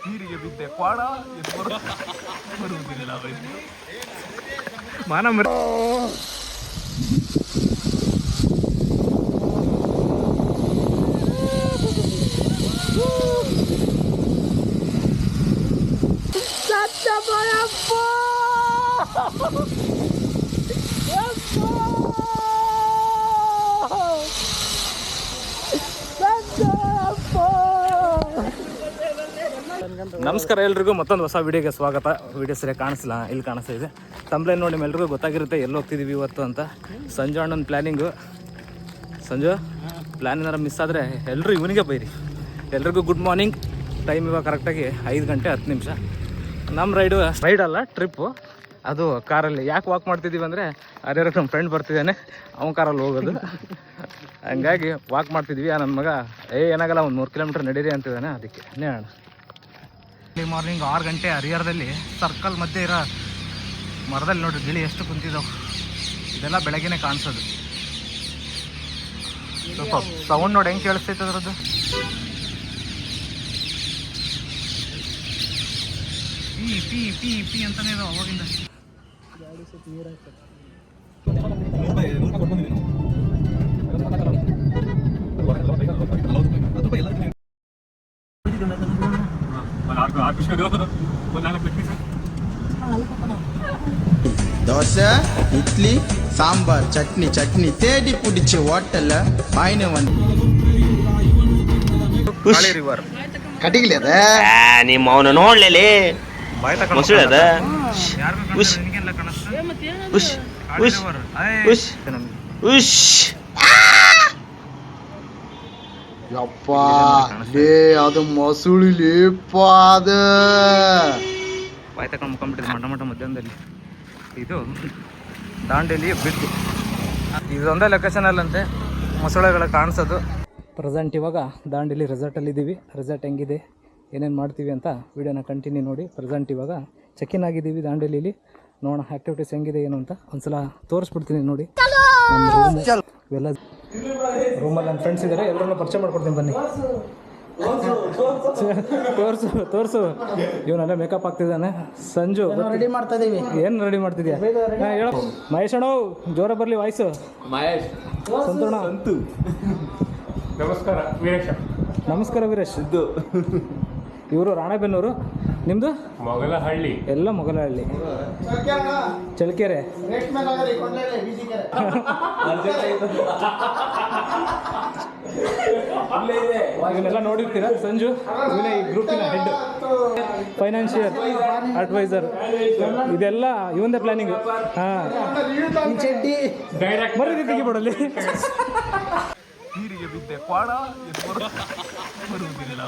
ನೀರಿಗೆ ಬಿದ್ದೆ ಕ್ವಾಡ ಬರುವುದಿಲ್ಲ ಮಾನ ಮರ ನಮಸ್ಕಾರ ಎಲ್ರಿಗೂ ಮತ್ತೊಂದು ಹೊಸ ವಿಡಿಯೋಗೆ ಸ್ವಾಗತ. ವಿಡಿಯೋ ಸರಿಯಾಗಿ ಕಾಣಿಸ್ತಿಲ್ಲ, ಇಲ್ಲಿ ಕಾಣಿಸ್ತಾ ಇದೆ. ತಮ್ಪ್ಲೈನ್ ನೋಡಿ ನಿಮ್ಮೆಲ್ರಿಗೂ ಗೊತ್ತಾಗಿರುತ್ತೆ ಎಲ್ಲಿ ಹೋಗ್ತಿದ್ದೀವಿ ಇವತ್ತು ಅಂತ. ಸಂಜು ಅಣ್ಣನ ಪ್ಲ್ಯಾನಿಂಗು. ಸಂಜು ಪ್ಲ್ಯಾನ್ ಏನಾರು ಮಿಸ್ ಆದರೆ ಎಲ್ಲರೂ ಇವನಿಗೆ ಬೈರಿ. ಎಲ್ರಿಗೂ ಗುಡ್ ಮಾರ್ನಿಂಗ್. ಟೈಮ್ ಇವಾಗ ಕರೆಕ್ಟಾಗಿ 5 ಗಂಟೆ 10 ನಿಮಿಷ. ನಮ್ಮ ರೈಡ್ ಅಲ್ಲ, ಟ್ರಿಪ್ಪು. ಅದು ಕಾರಲ್ಲಿ. ಯಾಕೆ ವಾಕ್ ಮಾಡ್ತಿದ್ದೀವಿ ಅಂದರೆ ಅದೇ ನಮ್ಮ ಫ್ರೆಂಡ್ ಬರ್ತಿದ್ದಾನೆ, ಅವನ ಕಾರಲ್ಲಿ ಹೋಗೋದು. ಹಂಗಾಗಿ ವಾಕ್ ಮಾಡ್ತಿದ್ವಿ. ನನ್ನ ಮಗ ಏನಾಗಲ್ಲ, ಒಂದು 3 ಕಿಲೋಮೀಟ್ರ್ ನಡೀರಿ ಅಂತಿದ್ದಾನೆ, ಅದಕ್ಕೆ ನೇಣ. ಈ ಮಾರ್ನಿಂಗ್ 6 ಗಂಟೆ ಹರಿಹರದಲ್ಲಿ ಸರ್ಕಲ್ ಮಧ್ಯೆ ಇರೋ ಮರದಲ್ಲಿ ನೋಡಿ ಗಿಳಿ ಎಷ್ಟು ಕುಂತಿದ್ದಾವೆ. ಇದೆಲ್ಲ ಬೆಳಗ್ಗೆನೇ ಕಾಣಿಸೋದು. ಸ್ವಲ್ಪ ಸೌಂಡ್ ನೋಡಿ ಹೆಂಗೆ ಕೇಳಿಸ್ತೈತೆ ಅದರದ್ದು. ಪಿ ಪಿ ಪಿ ಪಿ ಅಂತಾನೆ ಇದಾವೆ ಅವಾಗಿಂದ. ದೋಸೆ, ಇಡ್ಲಿ, ಸಾಂಬಾರ್, ಚಟ್ನಿ ತೇಡಿ ಪುಡಿಚೆ ಹೋಟೆಲ್ ಆಯ್ನ ಒಂದು ರಿವರ್ ಕಟಿಗ್ಲಿ ಅದ ನಿಮ್ಮ ಅವನು ನೋಡ್ಲೇಲಿ ಮೊಸಳೆ ಅದ. ಯಪ್ಪ ಲೇ ಅದು ಮೊಸುಳಿ ಲೇಪ ಅದ ಬಾಯ್ ತಗೊಂಡು ಮುಖಂಬಿಟ್ಟಿದೆ ಮಠ ಮಧ್ಯಾಹ್ನದಲ್ಲಿ. ಇದು ದಾಂಡೇಲಿ ಬಿಟ್ಟು ಇದೊಂದೇ ಲೊಕೇಶನಲ್ಲಂತೆ ಮೊಸಳೆಗಳ ಕಾಣಿಸೋದು. ಪ್ರೆಸೆಂಟ್ ಇವಾಗ ದಾಂಡೇಲಿ ರೆಸಾರ್ಟಲ್ಲಿದ್ದೀವಿ. ರೆಸಾರ್ಟ್ ಹೆಂಗಿದೆ, ಏನೇನು ಮಾಡ್ತೀವಿ ಅಂತ ವೀಡಿಯೋನ ಕಂಟಿನ್ಯೂ ನೋಡಿ. ಪ್ರೆಸೆಂಟ್ ಇವಾಗ ಚೆಕ್-ಇನ್ ಆಗಿದ್ದೀವಿ ದಾಂಡೇಲಿಲಿ. ನೋಡೋಣ ಆ್ಯಕ್ಟಿವಿಟೀಸ್ ಹೆಂಗಿದೆ ಏನು ಅಂತ ಒಂದ್ಸಲ ತೋರಿಸ್ಬಿಡ್ತೀನಿ ನೋಡಿ. ನಮ್ಮ ರೂಮು ಇವೆಲ್ಲ ರೂಮಲ್ಲಿ ನನ್ನ ಫ್ರೆಂಡ್ಸ್ ಇದ್ದಾರೆ, ಎಲ್ಲರನ್ನೂ ಪರಿಚಯ ಮಾಡ್ಕೊಡ್ತೀನಿ ಬನ್ನಿ. ತೋರಿಸು ಇವನೆಲ್ಲ ಮೇಕಪ್ ಆಗ್ತಿದ್ದಾನೆ. ಸಂಜು ರೆಡಿ ಮಾಡ್ತಾ ಇದೀವಿ. ಏನು ರೆಡಿ ಮಾಡ್ತಿದ್ಯಾ? ಹೇಳ ಮಹೇಶ್ ಅಣ್ಣ, ಜೋರ ಬರಲಿ ವಾಯ್ಸು. ಮಹೇಶ್ ಸಂತೋಣ. ನಮಸ್ಕಾರ ವೀರೇಶ್. ನಮಸ್ಕಾರ ವೀರೇಶ್. ಇವರು ರಾಣೆಬೆನ್ನೂರು. ನಿಮ್ಮದು ಮೊಗಲಹಳ್ಳಿ. ಎಲ್ಲ ಮೊಗಲಹಳ್ಳಿ, ಚಳ್ಳಕೆರೆ. ಇವನ್ನೆಲ್ಲ ನೋಡಿರ್ತೀರ. ಸಂಜು ಇವನೇ ಈ ಗ್ರೂಪಿನ ಹೆಡ್, ಫೈನಾನ್ಷಿಯಲ್ ಅಡ್ವೈಸರ್. ಇದೆಲ್ಲ ಇವಂದೇ ಪ್ಲಾನಿಂಗು. ಹಾಂ, ಮರೀತಿ ತೆಗಿಬಿಡಲಿ. ನೀರಿಗೆ ಬಿದ್ದೆ ಕ್ವಾಡ ಬರುವುದಿಲ್ಲ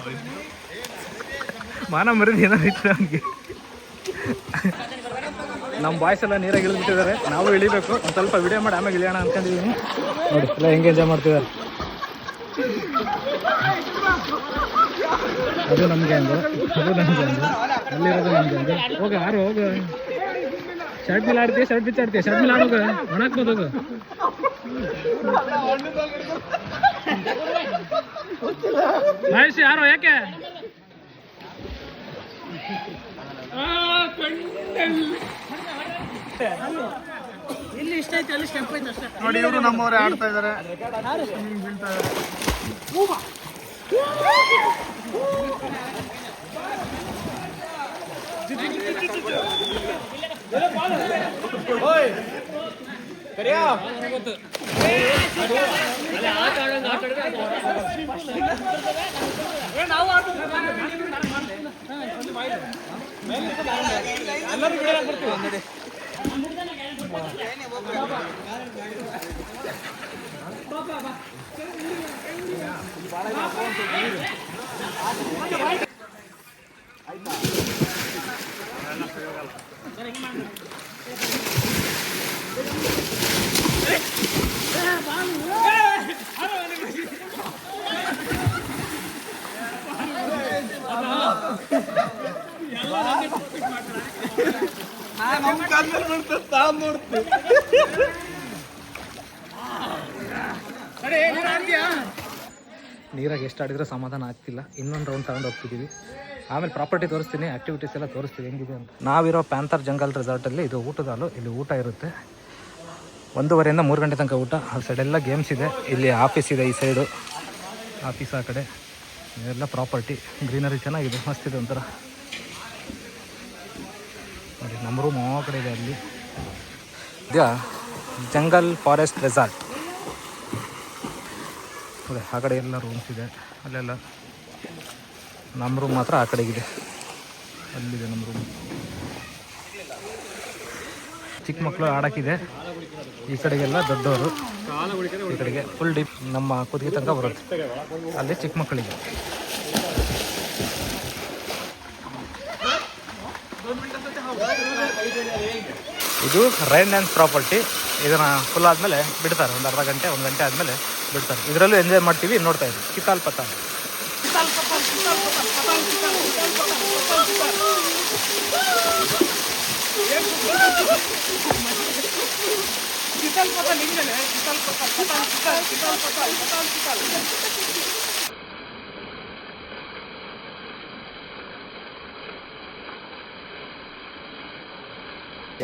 ಮಾನ ಮರಿದು ಏನಾಗಿತ್ತು ನಮಗೆ. ನಮ್ಮ ಬಾಯ್ಸ್ ಎಲ್ಲ ನೀರಾಗಿ ಇಳಿದ್ಬಿಟ್ಟಿದ್ದಾರೆ, ನಾವು ಇಳಿಬೇಕು. ಒಂದು ಸ್ವಲ್ಪ ವಿಡಿಯೋ ಮಾಡಿ ಆಮೇಲೆ ಇಳಿಯೋಣ ಅಂದ್ಕೊಂಡಿದ್ದೀನಿ. ನೋಡಿ ಎಲ್ಲ ಹೆಂಗೆ ಎಂಜಾಯ್ ಮಾಡ್ತಿದ್ದಾರೆ. ಅದು ನಮಗೆ ಅಂದು, ಅದು ನಮಗೆ ಅಂದು, ಅಲ್ಲಿರೋದು ನಮಗೆ ಅಂದು. ಹೋಗ ಯಾರು ಹೋಗ, ಶರ್ಟ್ ಮೇಲೆ ಆಡ್ತೀಯ, ಶರ್ಟ್ ಬಿಚ್ಚಾಡ್ತೀಯ, ಶರ್ಟ್ ಮೇಲೆ ಆಡೋಗ ಒಣಾಕ್ಬೋದು. ಹೋಗು ಮಹೇಶ್ ಯಾರು, ಯಾಕೆ ಇಲ್ಲಿ ಇಷ್ಟ ಐತೆ, ಅಲ್ಲಿ ಸ್ಟೆಪ್ ಐತೆ ಅಷ್ಟೇ ನೋಡಿ. ಇವರು ನಮ್ಮವರೇ ಆಡ್ತಾ ಇದ್ದಾರೆ, ಬೀಳ್ತಾ ಇದ್ದಾರೆ. ನೀರಾಗ ಎಷ್ಟು ಆಡಿದ್ರೆ ಸಮಾಧಾನ ಆಗ್ತಿಲ್ಲ. ಇನ್ನೊಂದು ರೌಂಡ್ ತಗೊಂಡು ಹೋಗ್ತಿದ್ದೀವಿ. ಆಮೇಲೆ ಪ್ರಾಪರ್ಟಿ ತೋರಿಸ್ತೀನಿ, ಆ್ಯಕ್ಟಿವಿಟೀಸ್ ಎಲ್ಲ ತೋರಿಸ್ತೀನಿ ಹೆಂಗಿದೆ ಅಂತ. ನಾವಿರೋ ಪ್ಯಾಂಥರ್ ಜಂಗಲ್ ರೆಸಾರ್ಟಲ್ಲಿ ಇದು ಊಟದ ಹಾಲು. ಇಲ್ಲಿ ಊಟ ಇರುತ್ತೆ 1:30 3 ಗಂಟೆ ತನಕ ಊಟ. ಆ ಸೈಡೆಲ್ಲ ಗೇಮ್ಸ್ ಇದೆ. ಇಲ್ಲಿ ಆಫೀಸ್ ಇದೆ, ಈ ಸೈಡು ಆಫೀಸ್, ಆ ಕಡೆ ಇದೆಲ್ಲ ಪ್ರಾಪರ್ಟಿ. ಗ್ರೀನರಿ ಚೆನ್ನಾಗಿದೆ, ಮಸ್ತಿದೆ ಒಂಥರ ನೋಡಿ. ನಮ್ಮ ರೂಮ್ ಆ ಕಡೆ ಇದೆ, ಅಲ್ಲಿ ಇದೆಯಾ ಜಂಗಲ್ ಫಾರೆಸ್ಟ್ ರೆಸಾರ್ಟ್. ಅದೇ ಆ ಕಡೆ ಎಲ್ಲ ರೂಮ್ಸ್ ಇದೆ, ಅಲ್ಲೆಲ್ಲ. ನಮ್ಮ ರೂಮ್ ಮಾತ್ರ ಆ ಕಡೆಗಿದೆ, ಅಲ್ಲಿದೆ ನಮ್ಮ ರೂಮ್. ಚಿಕ್ಕ ಮಕ್ಕಳು ಆಡೋಕ್ಕಿದೆ, ಈ ಕಡೆಗೆಲ್ಲ ದೊಡ್ಡವರು, ಈ ಕಡೆಗೆ ಫುಲ್ ಡೀಪ್ ನಮ್ಮ ಕುದಿಗೆ ತನಕ ಬರುತ್ತೆ. ಅಲ್ಲಿ ಚಿಕ್ಕ ಮಕ್ಕಳಿಗೆ. ಇದು ರೈನ್ ಡ್ಯಾನ್ಸ್ ಪ್ರಾಪರ್ಟಿ. ಇದನ್ನು ಫುಲ್ ಆದಮೇಲೆ ಬಿಡ್ತಾರೆ, ಒಂದು ಅರ್ಧ ಗಂಟೆ 1 ಗಂಟೆ ಆದಮೇಲೆ ಬಿಡ್ತಾರೆ. ಇದರಲ್ಲೂ ಎಂಜಾಯ್ ಮಾಡ್ತೀವಿ, ನೋಡ್ತಾ ಇದ್ದೀವಿ. ಕಿತಾಲ್ ಪತಾಲ್.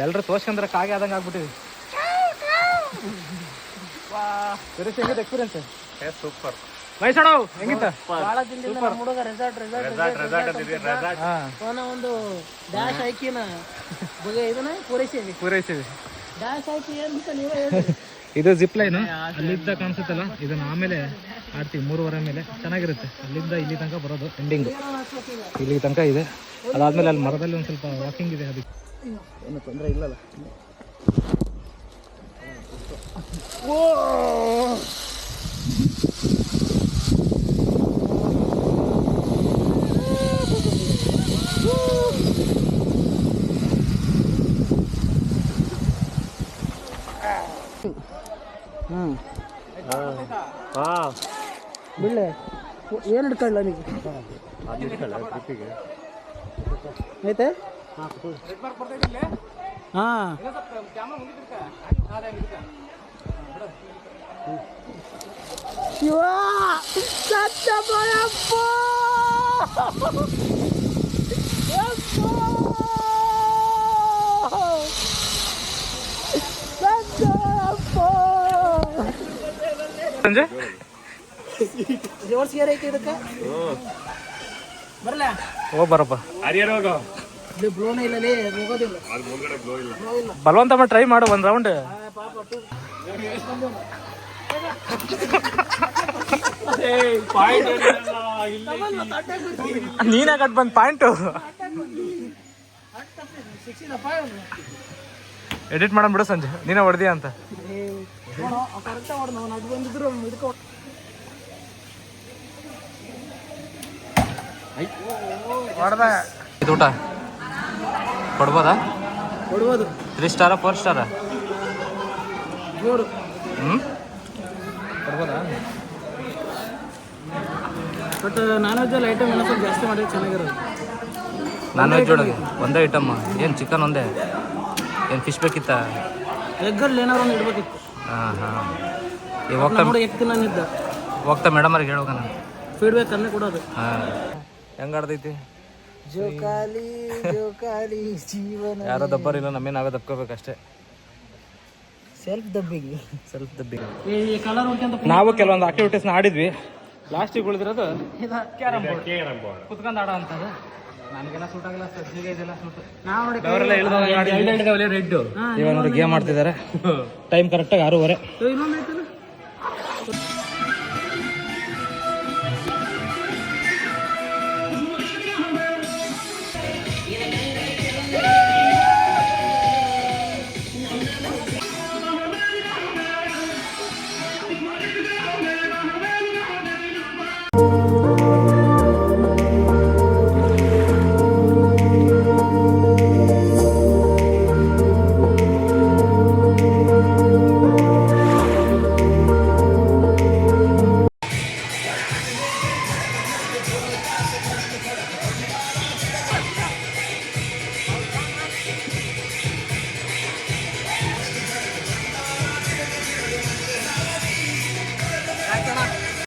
ಎಲ್ಲರೂ ತೋರ್ಸ್ಕೊಂಡ್ರೆ ಕಾಗೆ ಆದಂಗೆ ಆಗ್ಬಿಟ್ಟಿವಿ. ಹೆಂಗಿದೆ ಎಕ್ಸ್ಪೀರಿಯನ್ಸ್? ಸೂಪರ್. ಮೈಸೂರು ಹೆಂಗಿತ್ತ? ಒಂದು ಡ್ಯಾಶ್ ಹಾಕಿನ ಇದನ್ನ ಪೂರೈಸಿವಿ. ಡ್ಯಾಶ್ ಹಾಕಿ ನೀವೇ ಹೇಳಿ. ಇದು ಜಿಪ್ ಲೈನು, ಅಲ್ಲಿದ್ದ ಕಾಣಿಸುತ್ತಲ್ಲ, ಇದನ್ನ ಆಮೇಲೆ ಆಡ್ತೀವಿ 3:30 ಮೇಲೆ. ಚೆನ್ನಾಗಿರುತ್ತೆ. ಅಲ್ಲಿಂದ ಇಲ್ಲಿ ತನಕ ಬರೋದು, ಎಂಡಿಂಗ್ ಇಲ್ಲಿ ತನಕ ಇದೆ. ಅದಾದ್ಮೇಲೆ ಅಲ್ಲಿ ಮರದಲ್ಲಿ ಒಂದು ಸ್ವಲ್ಪ ವಾಕಿಂಗ್ ಇದೆ, ಅದಕ್ಕೆ ಏನು ತೊಂದರೆ ಇಲ್ಲಲ್ಲ. ಬಿಡ್ಲೆ ಏನು ಹಿಡ್ಕೊಳ್ಳ ನೀವು ಐತೆ? ಹಾಂ ಶಿವ ಸತ್ಯಭಯಪ್ಪ ಸಂಜೆ ರಿವರ್ಸ್ ಗೇರ್ ಐತೆ ಇದಕ್ಕೆ. ಬರಲ್ಲ ಹೋಗಿ ಬರಪ್ಪ. ಇಲ್ಲಿ ಬ್ಲೋನೇ ಇಲ್ಲ, ಹೋಗೋದಿಲ್ಲ. ಬಲವಂತ ಮಾಡಿ ಟ್ರೈ ಮಾಡು ಒಂದು ರೌಂಡ್. ನೀನೇ ಕಟ್ ಬಂದ್ ಪಾಯಿಂಟು ಎಡಿಟ್ ಮಾಡೋಣ ಬಿಡು ಸಂಜೆ, ನೀನೇ ಹೊಡೆದಿಯ ಅಂತ. ಇದು ಊಟ ಕೊಡ್ಬೋದಾ? ಕೊಡ್ಬೋದು. 3 ಸ್ಟಾರಾ 4 ಸ್ಟಾರಾ? 3. ಕೊಡ್ಬೋದಾ? ಬಟ್ ನಾನ್ ವೆಜ್ಜಲ್ಲಿ ಐಟಮ್ ಏನೋ ಸ್ವಲ್ಪ ಜಾಸ್ತಿ ಮಾಡಿದ್ರೆ ಚೆನ್ನಾಗಿರೋದು. ನಾನ್ ವೆಜ್ ಒಳಗೆ ಒಂದೇ ಐಟಮ್ ಏನು? ಚಿಕನ್ ಒಂದೇ? ಏನು ಫಿಶ್ ಬೇಕಿತ್ತ? ಎಗ್ಗಲ್ಲಿ ಏನಾರು ಒಂದು ಇಡ್ಬೇಕಿತ್ತು. ಹಾಂ ಹಾಂ. ಈಗ ಹೋಗ್ತಾ ನೋಡಿ ಎಗ್ ತಿನ್ನೋನಿದ್ದ, ಹೋಗ್ತಾ ಮೇಡಮರಿಗೆ ಹೇಳೋಗ ನಾನು ಫೀಡ್ಬ್ಯಾಕ್ ಅನ್ನೇ ಕೊಡೋದು. ಹಾಂ. ಹೆಂಗೆ ಆಡ್ದೈತಿ? ಜೋಕಾಲಿ ಜೋಕಾಲಿ ಜೀವನ. ಯಾರೋ ದಬ್ಬರಿಲ್ಲ, ನಮ್ಮೇ ನಾವೇ ದಬ್ಕೋಬೇಕಷ್ಟೇ. Self dubbing. ಈ ಕಲರ್ ಹೊಡ್ಕೊಂತ ನಾವು ಕೆಲವೊಂದು ಆಕ್ಟಿವಿಟೀಸ್ನ ಆಡಿದ್ವಿ. ಲಾಸ್ಟಿಗೆ ಉಳಿದಿರೋದು ಕ್ಯಾರಮ್ ಬೋರ್ಡ್, ಕುತ್ಕೊಂಡು ಆಡೋ ಅಂಥದ್ದು. ನನಗೆಲ್ಲ ಸೂಟ್ ಆಗಿಲ್ಲ, ಸಜ್ಜಿಗೆ ಇದೆಲ್ಲ ಸೂಟ್. ನಾವು ನೋಡಿ ಅವರೆಲ್ಲ ಇಳಿದ ರೆಡ್ ಇವಾಗ ನೋಡಿ ಗೇಮ್ ಮಾಡ್ತಿದ್ದಾರೆ. ಟೈಮ್ ಕರೆಕ್ಟಾಗಿ 6:30. ಇನ್ನೊಂದು ಐತಲ್ಲ